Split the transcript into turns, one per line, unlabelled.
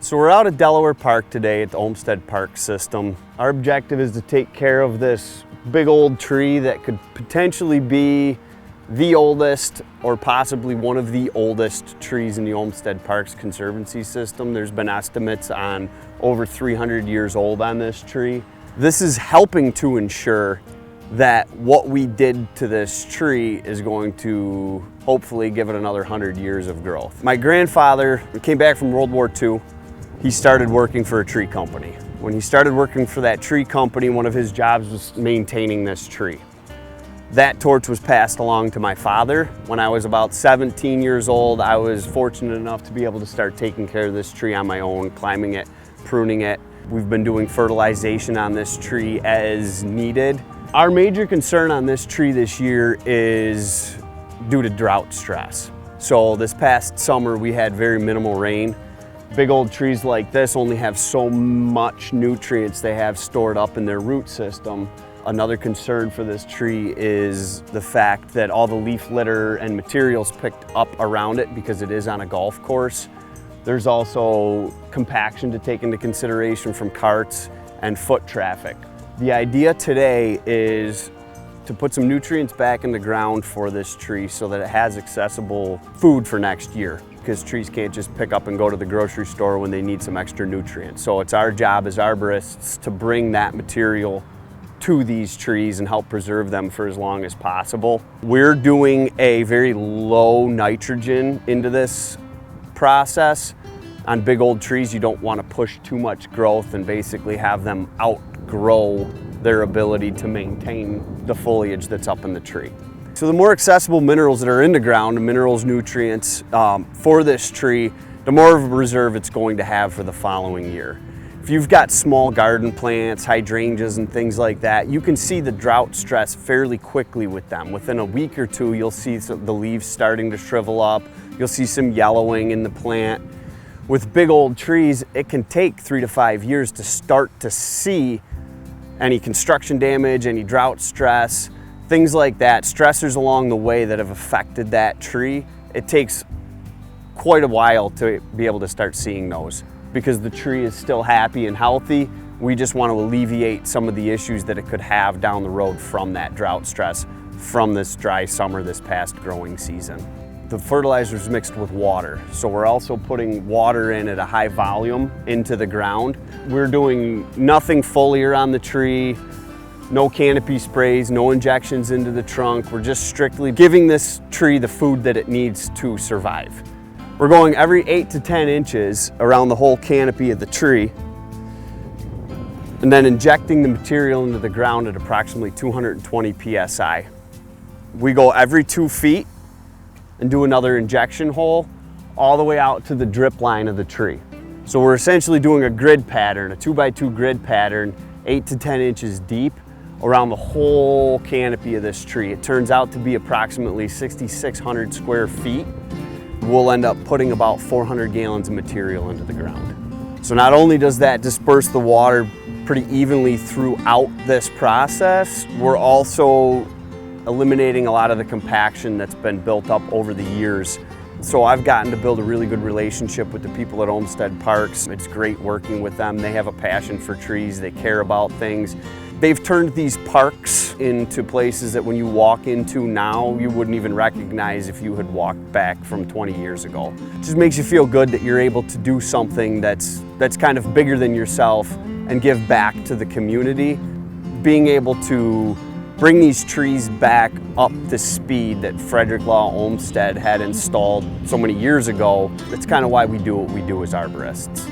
So we're out at Delaware Park today at the Olmsted Parks System. Our objective is to take care of this big old tree that could potentially be the oldest or possibly one of the oldest trees in the Olmsted Parks Conservancy system. There's been estimates on over 300 years old on this tree. This is helping to ensure that what we did to this tree is going to hopefully give it another 100 years of growth. My grandfather came back from World War II. He started working for a tree company. When he started working for that tree company, one of his jobs was maintaining this tree. That torch was passed along to my father. When I was about 17 years old, I was fortunate enough to be able to start taking care of this tree on my own, climbing it, pruning it. We've been doing fertilization on this tree as needed. Our major concern on this tree this year is due to drought stress. So this past summer, we had very minimal rain. Big old trees like this only have so much nutrients they have stored up in their root system. Another concern for this tree is the fact that all the leaf litter and materials picked up around it because it is on a golf course. There's also compaction to take into consideration from carts and foot traffic. The idea today is to put some nutrients back in the ground for this tree so that it has accessible food for next year, because trees can't just pick up and go to the grocery store when they need some extra nutrients. So it's our job as arborists to bring that material to these trees and help preserve them for as long as possible. We're doing a very low nitrogen into this process. On big old trees, you don't want to push too much growth and basically have them outgrow their ability to maintain the foliage that's up in the tree. So the more accessible minerals that are in the ground, the minerals, nutrients for this tree, the more of a reserve it's going to have for the following year. If you've got small garden plants, hydrangeas and things like that, you can see the drought stress fairly quickly with them. Within a week or two, you'll see the leaves starting to shrivel up. You'll see some yellowing in the plant. With big old trees, it can take 3 to 5 years to start to see any construction damage, any drought stress, things like that, stressors along the way that have affected that tree. It takes quite a while to be able to start seeing those. Because the tree is still happy and healthy, we just want to alleviate some of the issues that it could have down the road from that drought stress, from this dry summer, this past growing season. The fertilizer is mixed with water, so we're also putting water in at a high volume into the ground. We're doing nothing foliar on the tree, no canopy sprays, no injections into the trunk. We're just strictly giving this tree the food that it needs to survive. We're going every 8 to 10 inches around the whole canopy of the tree and then injecting the material into the ground at approximately 220 psi. We go every 2 feet and do another injection hole all the way out to the drip line of the tree. So we're essentially doing a grid pattern, a 2x2 grid pattern, 8 to 10 inches deep around the whole canopy of this tree. It turns out to be approximately 6,600 square feet. We'll end up putting about 400 gallons of material into the ground. So not only does that disperse the water pretty evenly throughout this process, we're also eliminating a lot of the compaction that's been built up over the years. So I've gotten to build a really good relationship with the people at Olmsted Parks. It's great working with them. They have a passion for trees. They care about things. They've turned these parks into places that when you walk into now, you wouldn't even recognize if you had walked back from 20 years ago. It just makes you feel good that you're able to do something that's kind of bigger than yourself and give back to the community. Being able to bring these trees back up to speed that Frederick Law Olmsted had installed so many years ago, that's kind of why we do what we do as arborists.